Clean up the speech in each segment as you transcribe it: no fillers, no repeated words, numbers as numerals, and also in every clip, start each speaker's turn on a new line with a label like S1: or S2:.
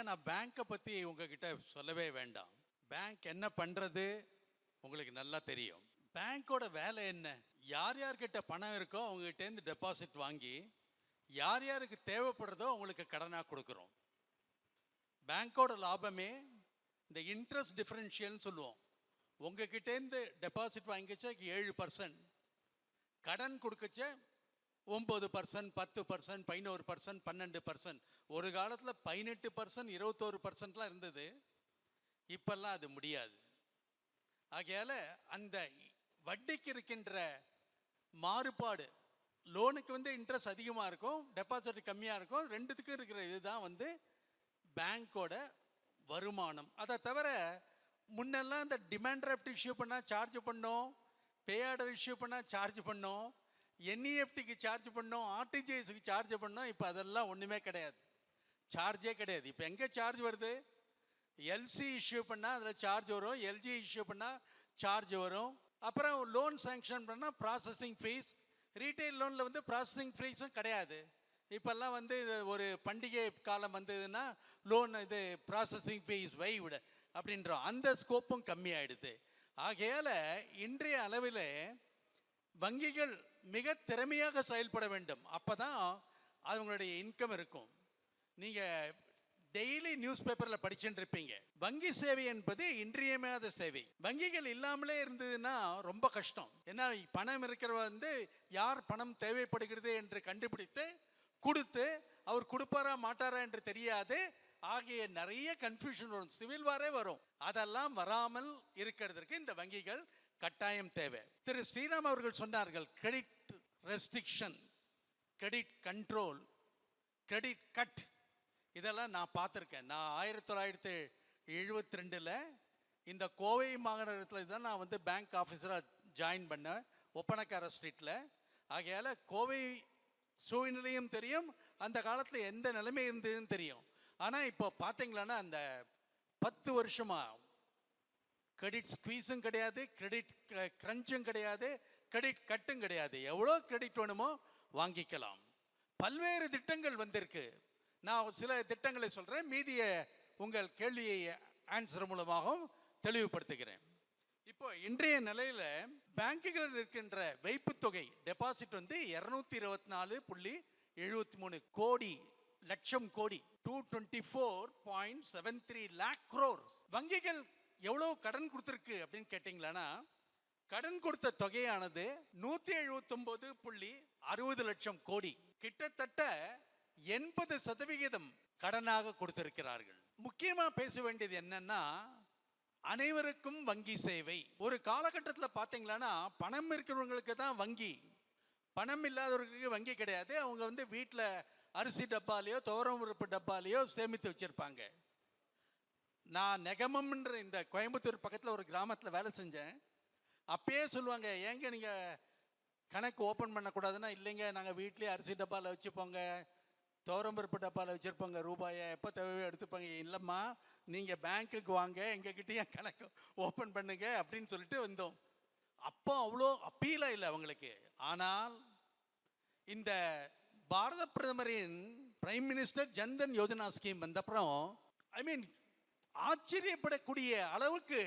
S1: நான் பேங்க்கை பற்றி உங்ககிட்ட சொல்லவே வேண்டாம். பேங்க் என்ன பண்ணுறது உங்களுக்கு நல்லா தெரியும். பேங்க்கோட வேலை என்ன? யார் யார்கிட்ட பணம் இருக்கோ அவங்ககிட்டேருந்து டெபாசிட் வாங்கி யார் யாருக்கு தேவைப்படுறதோ அவங்களுக்கு கடனாக கொடுக்குறோம். பேங்க்கோட லாபமே இந்த இன்ட்ரெஸ்ட் டிஃபரன்ஷியல்னு சொல்லுவோம். உங்ககிட்டேருந்து டெபாசிட் வாங்கிச்சா 7%, கடன் கொடுக்கச்ச 9%, 10%, 11%, 12%. ஒரு காலத்தில் 18%, 21%லாம் இருந்தது. இப்பெல்லாம் அது முடியாது. ஆகையால் அந்த வட்டிக்கு இருக்கின்ற மாறுபாடு, லோனுக்கு இன்ட்ரெஸ்ட் அதிகமாக இருக்கும், டெபாசிட் கம்மியாக இருக்கும். ரெண்டுத்துக்கும் இருக்கிற இதுதான் பேங்க்கோட வருமானம். அதை தவிர முன்னெல்லாம் இந்த டிமாண்ட் டிராஃப்ட் இஷ்யூ பண்ணால் சார்ஜ் பண்ணோம், பே ஆர்டர் இஷ்யூ பண்ணால் சார்ஜ் பண்ணோம், என்இஎஃப்டிக்கு சார்ஜ் பண்ணோம், ஆர்டிஜிஎஸ்க்கு சார்ஜ் பண்ணோம். இப்போ அதெல்லாம் ஒன்றுமே கிடையாது, சார்ஜே கிடையாது. இப்போ எங்கே சார்ஜ் வருது? எல்சி இஷ்யூ பண்ணால் அதில் சார்ஜ் வரும், எல்ஜி இஷ்யூ பண்ணால் சார்ஜ் வரும். அப்புறம் லோன் சேங்ஷன் பண்ணால் ப்ராசஸிங் ஃபீஸ். ரீட்டைல் லோனில் ப்ராசஸிங் ஃபீஸும் கிடையாது. இப்போல்லாம் ஒரு பண்டிகை காலம் வந்ததுன்னா லோன் ப்ராசஸிங் ஃபீஸ் வைவிட அப்படின்றோம். அந்த ஸ்கோப்பும் கம்மியாயிடுது. ஆகையால் இன்றைய அளவில் வங்கிகள் மிக திறமையாக செயல்பட வேண்டும். அப்போ தான் அவங்களுடைய இன்கம் இருக்கும். நீங்கள் டெய்லி நியூஸ் பேப்பரில் படிச்சுட்டு இருப்பீங்க, வங்கி சேவை என்பது இன்றியமையாத சேவை. வங்கிகள் இல்லாமலே இருந்ததுன்னா ரொம்ப கஷ்டம். ஏன்னா பணம் இருக்கிற யார் பணம் தேவைப்படுகிறது என்று கண்டுபிடித்து கொடுத்து அவர் கொடுப்பாரா மாட்டாரா என்று தெரியாது. ஆகிய நிறைய கன்ஃபியூஷன் வரும், சிவில் வாரே வரும். அதெல்லாம் வராமல் இருக்கிறதுக்கு இந்த வங்கிகள் கட்டாயம் தேவை. திரு ஸ்ரீராம் அவர்கள் சொன்னார்கள், credit restriction, credit control, credit cut. இதெல்லாம் நான் பார்த்துருக்கேன். நான் 1972 இந்த கோவை மாநகரத்தில் தான் நான் பேங்க் ஆஃபீஸராக ஜாயின் பண்ணேன், ஒப்பனக்கார ஸ்ட்ரீட்டில். ஆகையால் கோவை சூழ்நிலையும் தெரியும், அந்த காலத்தில் எந்த நிலைமை இருந்ததுன்னு தெரியும். ஆனால் இப்போ பார்த்தீங்களான்னா அந்த 10 வருஷமாக கிரெடிட் ஸ்குவீஸும் கிடையாது, கிரெடிட் கிரன்ச்சும் கிடையாது, கிரெடிட் கட்டும் கிடையாது. எவ்வளோ கிரெடிட் வேணுமோ வாங்கிக்கலாம். பல்வேறு திட்டங்கள் வந்திருக்கு. நான் சில திட்டங்களை சொல்கிறேன், மீதியை உங்கள் கேள்வியை ஆன்சர் மூலமாகவும் தெளிவுபடுத்துகிறேன். இப்போ இன்றைய நிலையில் பேங்குகளில் இருக்கின்ற வைப்பு தொகை டெபாசிட் 224.73 கோடி லட்சம் கோடி, 224.73 lakh crore. வங்கிகள் எவ்வளவு கடன் கொடுத்துருக்கு அப்படின்னு கேட்டிங்களான்னா, கடன் கொடுத்த தொகையானது 179.60 லட்சம் கோடி, கிட்டத்தட்ட 80% கடனாக கொடுத்திருக்கிறார்கள். முக்கியமா பேச வேண்டியது என்னன்னா, அனைவருக்கும் வங்கி சேவை. ஒரு காலகட்டத்தில் பார்த்தீங்களான்னா பணம் இருக்கிறவங்களுக்கு தான் வங்கி, பணம் இல்லாதவர்களுக்கு வங்கி கிடையாது. அவங்க வீட்டில் அரிசி டப்பாலையோ துவரம் பருப்பு டப்பாலையோ சேமித்து வச்சுருப்பாங்க. நான் நெகமம்ன்ற இந்த கோயம்புத்தூர் பக்கத்தில் ஒரு கிராமத்தில் வேலை செஞ்சேன். அப்பயே சொல்லுவாங்க, ஏங்க நீங்கள் கணக்கு ஓப்பன் பண்ணக்கூடாதுன்னா, இல்லைங்க நாங்கள் வீட்லேயே அரிசி டப்பாவில் வச்சுப்போங்க, துவரம் பருப்பு டப்பாவில் வச்சுருப்பாங்க, ரூபாயை எப்போ தேவையோ எடுத்துப்பாங்க. இல்லைம்மா, நீங்கள் பேங்க்குக்கு வாங்க, எங்ககிட்டயே கணக்கு ஓப்பன் பண்ணுங்க அப்படின்னு சொல்லிட்டு வந்தோம். அப்போ அவ்வளோ அப்பீலாக இல்லை அவங்களுக்கு. ஆனால் இந்த பாரத பிரதமரின் prime minister Jan Dhan Yojana scheme வந்தப்புறம் ஆச்சரியப்படக்கூடிய அளவுக்கு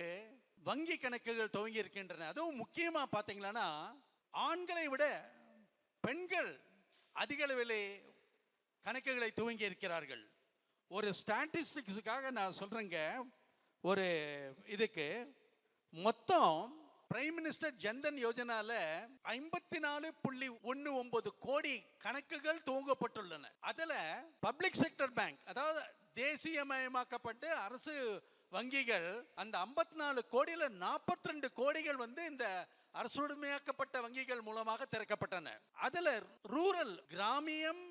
S1: வங்கி கணக்குகள் துவங்கி இருக்கின்றன. அதுவும் முக்கியமாக பார்த்தீங்கன்னா, ஆண்களை விட பெண்கள் அதிக அளவில் கணக்குகளை துவங்கி இருக்கிறார்கள். ஒரு ஸ்டாட்டிஸ்டிக்ஸுக்காக நான் சொல்கிறேங்க, ஒரு இதுக்கு மொத்தம் பிரைம் மினிஸ்டர் ஜன்தன் யோஜனால 54.19 கோடி கணக்குகள் துவங்கப்பட்டுள்ளன. அதில் பப்ளிக் செக்டர் பேங்க், அதாவது தேசியமயமாக்கப்பட்டு அரசு வங்கிகள், அந்த 54 கோடியில் 42 கோடிகள் இந்த அரசுடைமையாக்கப்பட்ட வங்கிகள் மூலமாக திறக்கப்பட்டன. அதில் ரூரல், கிராமியம்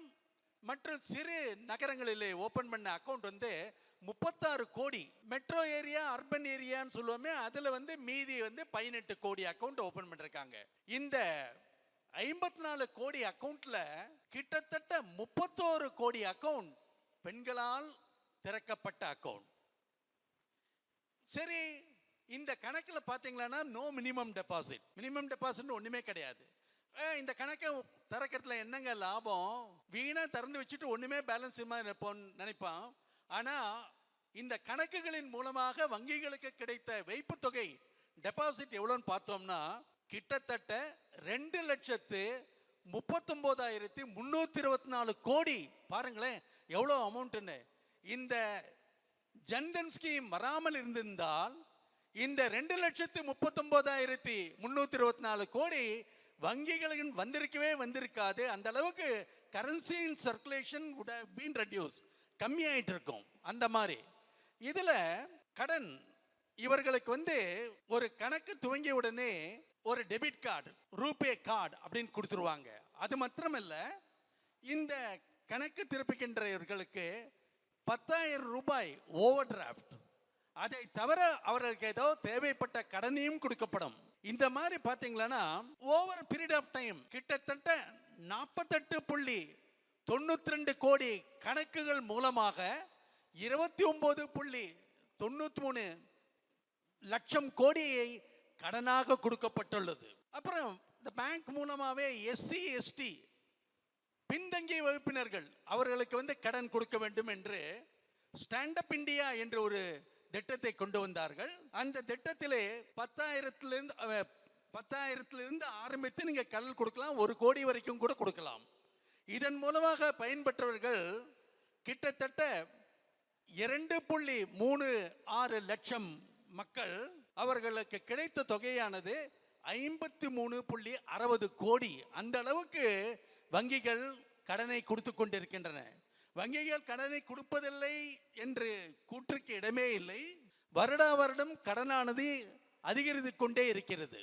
S1: மற்றும் சிறு நகரங்களிலே ஓப்பன் பண்ண அக்கௌண்ட் 36 கோடி. மெட்ரோ ஏரியா, அர்பன் ஏரியான்னு சொல்லுவோமே, அதில் மீதி 18 கோடி அக்கௌண்ட் ஓப்பன் பண்ணிருக்காங்க. இந்த 54 கோடி அக்கௌண்ட்ல கிட்டத்தட்ட 31 கோடி அக்கௌண்ட் பெண்களால் திறக்கப்பட்ட அக்கௌண்ட். சரி, இந்த கணக்கில் பார்த்தீங்கன்னா no minimum deposit. Minimum deposit ஒன்றுமே கிடையாது. இந்த கணக்கை திறக்கிறதுல என்னங்க லாபம்? வீணாக திறந்து வச்சுட்டு ஒன்றுமே பேலன்ஸ் நினைப்பான். ஆனால் இந்த கணக்குகளின் மூலமாக வங்கிகளுக்கு கிடைத்த வைப்பு தொகை டெபாசிட் எவ்வளோன்னு பார்த்தோம்னா கிட்டத்தட்ட 2,39,324 கோடி. பாருங்களேன் எவ்வளோ அமௌண்ட்டுன்னு. இந்த ஜன்தன் ஸ்கீம் வராமல் இருந்திருந்தால் இந்த 2,39,324 கோடி வங்கிகளின் வந்திருக்காது. அந்த அளவுக்கு currency in circulation would have been reduced, கம்மியாயிட்டு இருக்கும். அந்த மாதிரி இதுல கடன் இவர்களுக்கு ஒரு கணக்கு துவங்கிய உடனே ஒரு டெபிட் கார்டு, ரூபே கார்டு அப்படின்னு கொடுத்துருவாங்க. அது மாத்திரமல்ல, இந்த கணக்கு திருப்பிக்கின்றவர்களுக்கு 10,000 ரூபாய் ஓவர் டிராஃப்ட், அதை தவிர அவர்களுக்கு ஏதோ தேவைப்பட்ட கடனையும் கொடுக்கப்படும். இந்த மாதிரி பார்த்தீங்களன்னா ஓவர் பீரியட் ஆஃப் டைம் கிட்டத்தட்ட 48.92 கோடி கணக்குகள் மூலமாக 29.93 லட்சம் கோடியை கடனாக கொடுக்கப்பட்டுள்ளது. அப்புறம் இந்த பேங்க் மூலமாகவே எஸ்சி எஸ்டி பின்தங்கிய வகுப்பினர்கள் அவர்களுக்கு கடன் கொடுக்க வேண்டும் என்று ஸ்டாண்ட் அப் இந்தியா என்ற ஒரு திட்டத்தை கொண்டு வந்தார்கள். அந்த திட்டத்திலே 10,000 ஆரம்பித்து நீங்க கடன் கொடுக்கலாம், 1 கோடி வரைக்கும் கூட கொடுக்கலாம். இதன் மூலமாக பயன்பெற்றவர்கள் கிட்டத்தட்ட 2.36 லட்சம் மக்கள். அவர்களுக்கு கிடைத்த தொகையானது 53.60 கோடி. அந்த அளவுக்கு வங்கிகள் கடனை கொடுத்து கொண்டிருக்கின்றன. வங்கிகள் கடனை கொடுப்பதில்லை என்று கூற்றுக்கு இடமே இல்லை. வருடா வருடம் கடனானது அதிகரித்து கொண்டே இருக்கிறது.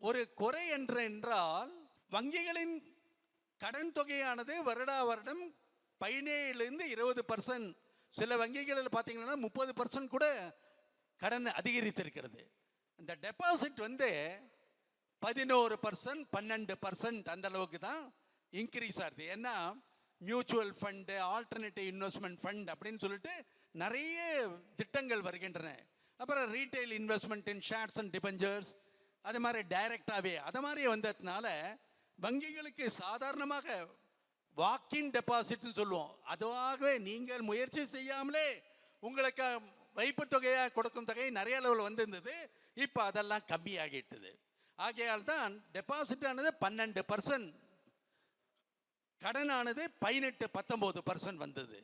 S1: ஒரு குறை என்றால் வங்கிகளின் கடன் தொகையானது வருடா வருடம் 17% 20%, சில வங்கிகளில் பார்த்தீங்கன்னா 30% கூட கடன் அதிகரித்திருக்கிறது. இந்த டெபாசிட் 11% 12% அந்த அளவுக்கு தான் இன்க்ரீஸ் ஆகுது. ஏன்னா mutual fund, alternative investment fund அப்படின்னு சொல்லிட்டு நிறைய திட்டங்கள் வருகின்றன. அப்புறம் retail investment in shares and debentures, அது மாதிரி டைரக்டாகவே அது மாதிரி வந்ததுனால வங்கிகளுக்கு சாதாரணமாக வாக்கின் டெபாசிட்னு சொல்லுவோம், அதுவாகவே நீங்கள் முயற்சி செய்யாமலே உங்களுக்கு வைப்பு தொகையாக கொடுக்கும் தொகை நிறைய அளவில் வந்திருந்தது. இப்போ அதெல்லாம் கம்மியாகிட்டது. ஆகையால் தான் டெபாசிட் ஆனது 12%, கடனானது 18-19% வந்தது.